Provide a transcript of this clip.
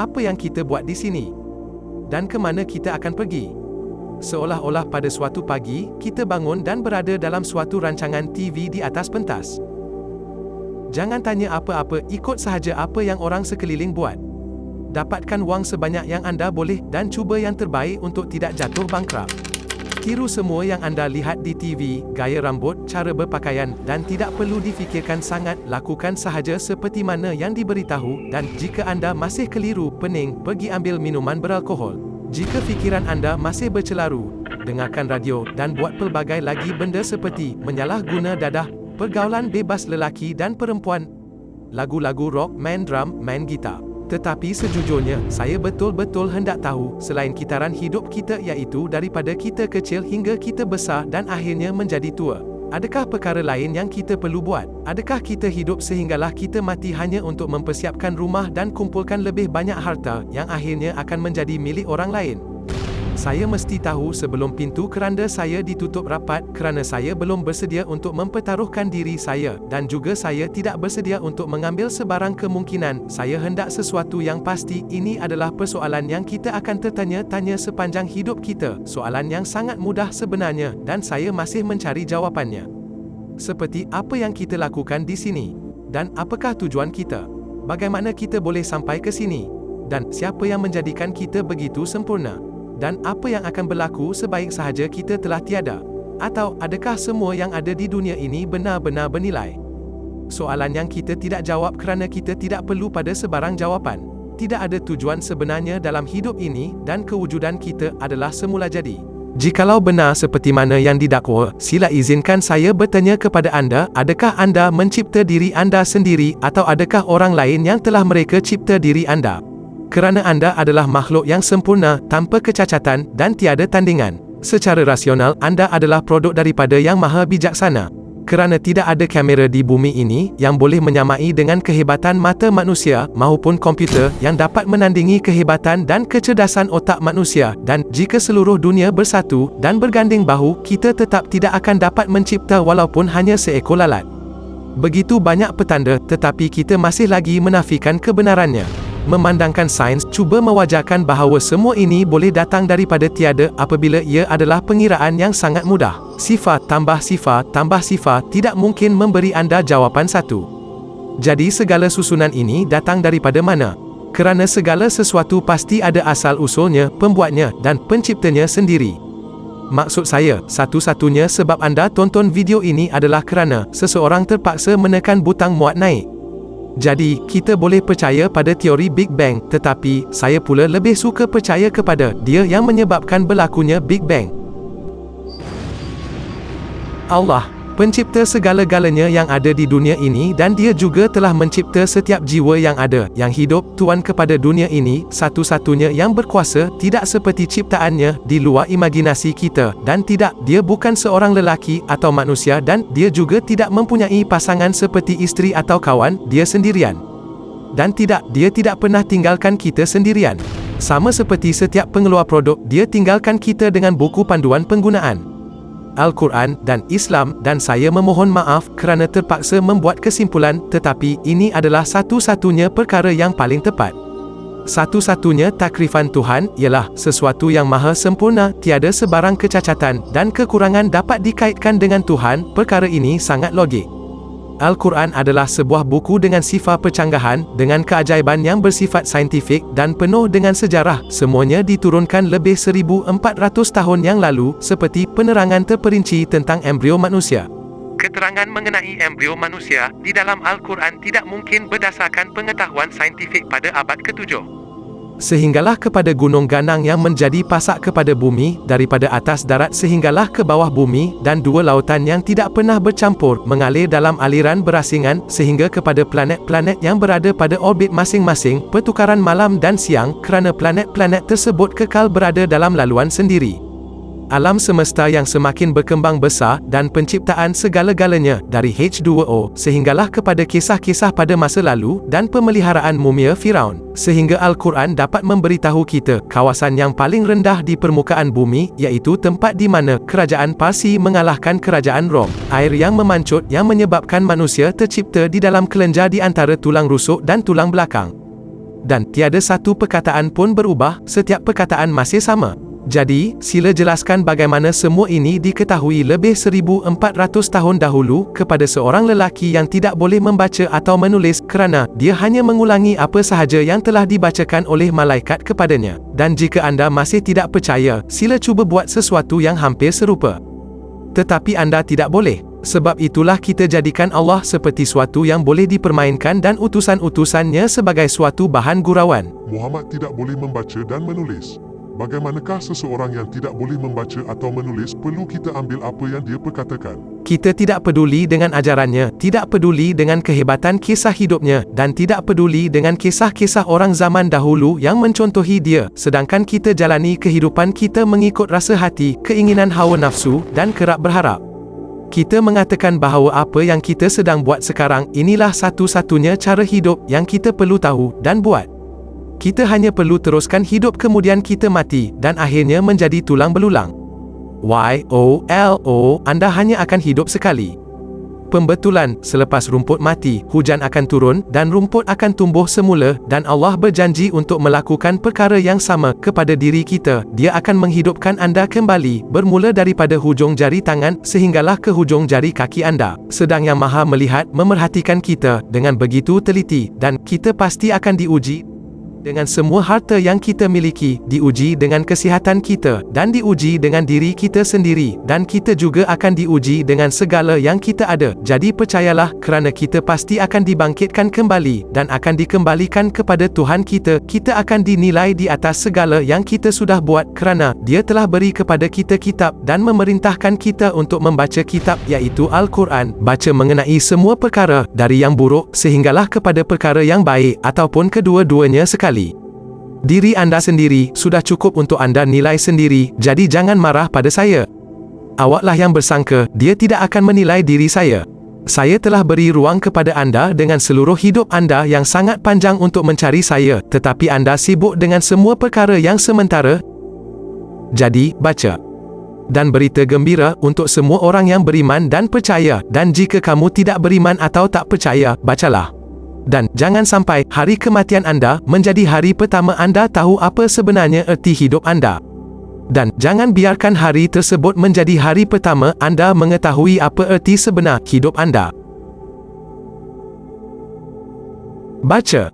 apa yang kita buat di sini? Dan ke mana kita akan pergi? Seolah-olah pada suatu pagi, kita bangun dan berada dalam suatu rancangan TV di atas pentas. Jangan tanya apa-apa, ikut sahaja apa yang orang sekeliling buat. Dapatkan wang sebanyak yang anda boleh dan cuba yang terbaik untuk tidak jatuh bangkrut. Tiru semua yang anda lihat di TV, gaya rambut, cara berpakaian, dan tidak perlu difikirkan sangat, lakukan sahaja seperti mana yang diberitahu, dan jika anda masih keliru, pening, pergi ambil minuman beralkohol. Jika fikiran anda masih bercelaru, dengarkan radio, dan buat pelbagai lagi benda seperti menyalahguna dadah, pergaulan bebas lelaki dan perempuan, lagu-lagu rock, main drum, main gitar. Tetapi sejujurnya, saya betul-betul hendak tahu, selain kitaran hidup kita iaitu daripada kita kecil hingga kita besar dan akhirnya menjadi tua, adakah perkara lain yang kita perlu buat? Adakah kita hidup sehinggalah kita mati hanya untuk mempersiapkan rumah dan kumpulkan lebih banyak harta, yang akhirnya akan menjadi milik orang lain? Saya mesti tahu sebelum pintu keranda saya ditutup rapat, kerana saya belum bersedia untuk mempertaruhkan diri saya, dan juga saya tidak bersedia untuk mengambil sebarang kemungkinan. Saya hendak sesuatu yang pasti. Ini adalah persoalan yang kita akan tertanya-tanya sepanjang hidup kita. Soalan yang sangat mudah sebenarnya, dan saya masih mencari jawapannya. Seperti apa yang kita lakukan di sini? Dan apakah tujuan kita? Bagaimana kita boleh sampai ke sini? Dan siapa yang menjadikan kita begitu sempurna? Dan apa yang akan berlaku sebaik sahaja kita telah tiada? Atau adakah semua yang ada di dunia ini benar-benar bernilai? Soalan yang kita tidak jawab kerana kita tidak perlu pada sebarang jawapan. Tidak ada tujuan sebenarnya dalam hidup ini, dan kewujudan kita adalah semula jadi. Jikalau benar seperti mana yang didakwa, sila izinkan saya bertanya kepada anda, adakah anda mencipta diri anda sendiri, atau adakah orang lain yang telah mereka cipta diri anda? Kerana anda adalah makhluk yang sempurna, tanpa kecacatan, dan tiada tandingan. Secara rasional, anda adalah produk daripada Yang Maha Bijaksana. Kerana tidak ada kamera di bumi ini, yang boleh menyamai dengan kehebatan mata manusia, maupun komputer, yang dapat menandingi kehebatan dan kecerdasan otak manusia, dan jika seluruh dunia bersatu, dan berganding bahu, kita tetap tidak akan dapat mencipta walaupun hanya seekor lalat. Begitu banyak petanda, tetapi kita masih lagi menafikan kebenarannya. Memandangkan sains, cuba mewajarkan bahawa semua ini boleh datang daripada tiada apabila ia adalah pengiraan yang sangat mudah. Sifar tambah sifar tidak mungkin memberi anda jawapan satu. Jadi segala susunan ini datang daripada mana? Kerana segala sesuatu pasti ada asal-usulnya, pembuatnya, dan penciptanya sendiri. Maksud saya, satu-satunya sebab anda tonton video ini adalah kerana seseorang terpaksa menekan butang muat naik. Jadi, kita boleh percaya pada teori Big Bang, tetapi saya pula lebih suka percaya kepada dia yang menyebabkan berlakunya Big Bang. Allah, pencipta segala-galanya yang ada di dunia ini, dan dia juga telah mencipta setiap jiwa yang ada, yang hidup, Tuan kepada dunia ini, satu-satunya yang berkuasa, tidak seperti ciptaannya, di luar imajinasi kita, dan tidak, dia bukan seorang lelaki atau manusia, dan dia juga tidak mempunyai pasangan seperti isteri atau kawan, dia sendirian. Dan tidak, dia tidak pernah tinggalkan kita sendirian. Sama seperti setiap pengeluar produk, dia tinggalkan kita dengan buku panduan penggunaan. Al-Quran dan Islam, dan saya memohon maaf kerana terpaksa membuat kesimpulan, tetapi ini adalah satu-satunya perkara yang paling tepat. Satu-satunya takrifan Tuhan ialah sesuatu yang maha sempurna, tiada sebarang kecacatan dan kekurangan dapat dikaitkan dengan Tuhan. Perkara ini sangat logik. Al-Quran adalah sebuah buku dengan sifar percanggahan, dengan keajaiban yang bersifat saintifik, dan penuh dengan sejarah. Semuanya diturunkan lebih 1400 tahun yang lalu, seperti penerangan terperinci tentang embrio manusia. Keterangan mengenai embrio manusia di dalam Al-Quran tidak mungkin berdasarkan pengetahuan saintifik pada abad ke-7. Sehinggalah kepada gunung ganang yang menjadi pasak kepada bumi, daripada atas darat sehinggalah ke bawah bumi, dan dua lautan yang tidak pernah bercampur, mengalir dalam aliran berasingan, sehingga kepada planet-planet yang berada pada orbit masing-masing, pertukaran malam dan siang, kerana planet-planet tersebut kekal berada dalam laluan sendiri. Alam semesta yang semakin berkembang besar, dan penciptaan segala-galanya, dari H2O, sehinggalah kepada kisah-kisah pada masa lalu, dan pemeliharaan mumia Firaun. Sehingga Al-Quran dapat memberitahu kita, kawasan yang paling rendah di permukaan bumi, iaitu tempat di mana kerajaan Parsi mengalahkan kerajaan Rom. Air yang memancut yang menyebabkan manusia tercipta di dalam kelenjar di antara tulang rusuk dan tulang belakang. Dan tiada satu perkataan pun berubah, setiap perkataan masih sama. Jadi, sila jelaskan bagaimana semua ini diketahui lebih 1400 tahun dahulu kepada seorang lelaki yang tidak boleh membaca atau menulis kerana dia hanya mengulangi apa sahaja yang telah dibacakan oleh malaikat kepadanya. Dan jika anda masih tidak percaya, sila cuba buat sesuatu yang hampir serupa. Tetapi anda tidak boleh. Sebab itulah kita jadikan Allah seperti suatu yang boleh dipermainkan dan utusan-utusannya sebagai suatu bahan gurauan. Muhammad tidak boleh membaca dan menulis. Bagaimanakah seseorang yang tidak boleh membaca atau menulis perlu kita ambil apa yang dia perkatakan? Kita tidak peduli dengan ajarannya, tidak peduli dengan kehebatan kisah hidupnya, dan tidak peduli dengan kisah-kisah orang zaman dahulu yang mencontohi dia, sedangkan kita jalani kehidupan kita mengikut rasa hati, keinginan hawa nafsu, dan kerap berharap. Kita mengatakan bahawa apa yang kita sedang buat sekarang, inilah satu-satunya cara hidup yang kita perlu tahu dan buat. Kita hanya perlu teruskan hidup kemudian kita mati, dan akhirnya menjadi tulang belulang. YOLO, anda hanya akan hidup sekali. Pembetulan, selepas rumput mati, hujan akan turun, dan rumput akan tumbuh semula, dan Allah berjanji untuk melakukan perkara yang sama kepada diri kita. Dia akan menghidupkan anda kembali, bermula daripada hujung jari tangan, sehinggalah ke hujung jari kaki anda. Sedang Yang Maha melihat, memerhatikan kita, dengan begitu teliti, dan kita pasti akan diuji dengan semua harta yang kita miliki, diuji dengan kesihatan kita, dan diuji dengan diri kita sendiri, dan kita juga akan diuji dengan segala yang kita ada. Jadi percayalah, kerana kita pasti akan dibangkitkan kembali, dan akan dikembalikan kepada Tuhan kita. Kita akan dinilai di atas segala yang kita sudah buat, kerana Dia telah beri kepada kita kitab, dan memerintahkan kita untuk membaca kitab, iaitu Al-Quran, baca mengenai semua perkara, dari yang buruk, sehinggalah kepada perkara yang baik, ataupun kedua-duanya sekali. Diri anda sendiri sudah cukup untuk anda nilai sendiri, jadi jangan marah pada saya. Awaklah yang bersangka, dia tidak akan menilai diri saya. Saya telah beri ruang kepada anda dengan seluruh hidup anda yang sangat panjang untuk mencari saya, tetapi anda sibuk dengan semua perkara yang sementara. Jadi, baca. Dan berita gembira untuk semua orang yang beriman dan percaya, dan jika kamu tidak beriman atau tak percaya, bacalah. Dan jangan sampai hari kematian anda menjadi hari pertama anda tahu apa sebenarnya erti hidup anda. Dan jangan biarkan hari tersebut menjadi hari pertama anda mengetahui apa erti sebenar hidup anda. Baca.